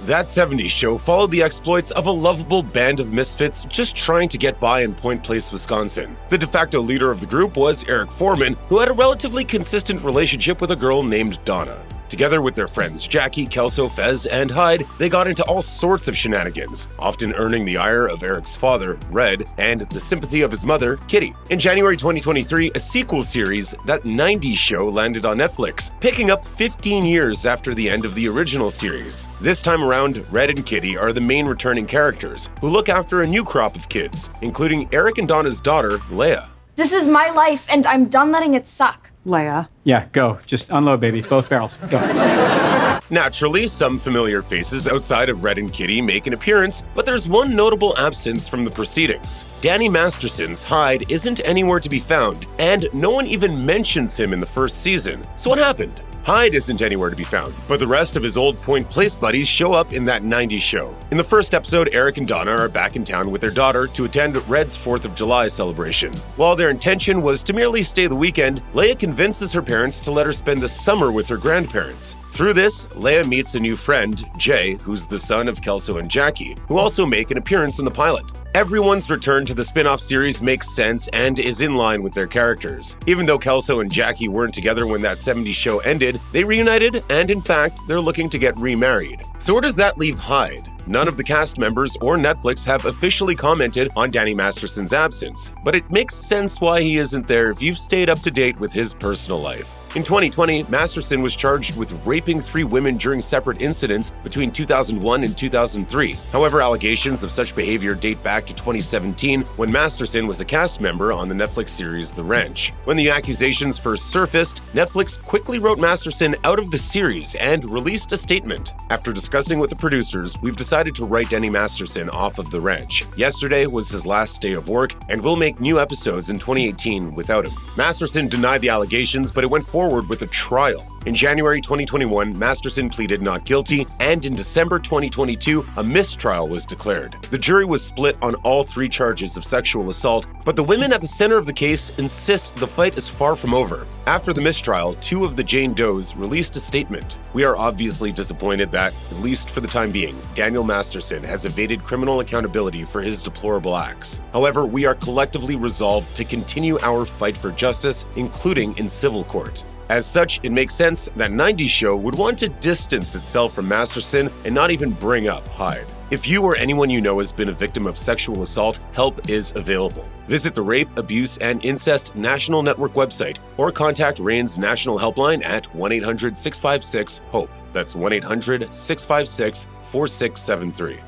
That 70s show followed the exploits of a lovable band of misfits just trying to get by in Point Place, Wisconsin. The de facto leader of the group was Eric Foreman, who had a relatively consistent relationship with a girl named Donna. Together with their friends Jackie, Kelso, Fez, and Hyde, they got into all sorts of shenanigans, often earning the ire of Eric's father, Red, and the sympathy of his mother, Kitty. In January 2023, a sequel series, That 90s Show, landed on Netflix, picking up 15 years after the end of the original series. This time around, Red and Kitty are the main returning characters, who look after a new crop of kids, including Eric and Donna's daughter, Leia. This is my life, and I'm done letting it suck. Leia. Yeah, go. Just unload, baby. Both barrels. Go. Naturally, some familiar faces outside of Red and Kitty make an appearance, but there's one notable absence from the proceedings. Danny Masterson's Hyde isn't anywhere to be found, and no one even mentions him in the first season. So what happened? Hyde isn't anywhere to be found, but the rest of his old Point Place buddies show up in That 90s Show. In the first episode, Eric and Donna are back in town with their daughter to attend Red's 4th of July celebration. While their intention was to merely stay the weekend, Leia convinces her parents to let her spend the summer with her grandparents. Through this, Leia meets a new friend, Jay, who's the son of Kelso and Jackie, who also make an appearance in the pilot. Everyone's return to the spin-off series makes sense and is in line with their characters. Even though Kelso and Jackie weren't together when That 70s Show ended, they reunited, and in fact, they're looking to get remarried. So where does that leave Hyde? None of the cast members or Netflix have officially commented on Danny Masterson's absence, but it makes sense why he isn't there if you've stayed up to date with his personal life. In 2020, Masterson was charged with raping 3 women during separate incidents between 2001 and 2003. However, allegations of such behavior date back to 2017 when Masterson was a cast member on the Netflix series The Wrench. When the accusations first surfaced, Netflix quickly wrote Masterson out of the series and released a statement. After discussing with the producers, we've decided to write Danny Masterson off of The Wrench. Yesterday was his last day of work, and we'll make new episodes in 2018 without him. Masterson denied the allegations, but it went forward with a trial. In January 2021, Masterson pleaded not guilty, and in December 2022, a mistrial was declared. The jury was split on all 3 charges of sexual assault, but the women at the center of the case insist the fight is far from over. After the mistrial, 2 of the Jane Does released a statement. We are obviously disappointed that, at least for the time being, Daniel Masterson has evaded criminal accountability for his deplorable acts. However, we are collectively resolved to continue our fight for justice, including in civil court. As such, it makes sense that 90s Show would want to distance itself from Masterson and not even bring up Hyde. If you or anyone you know has been a victim of sexual assault, help is available. Visit the Rape, Abuse, and Incest National Network website or contact RAIN's National Helpline at 1-800-656-HOPE. That's 1-800-656-4673.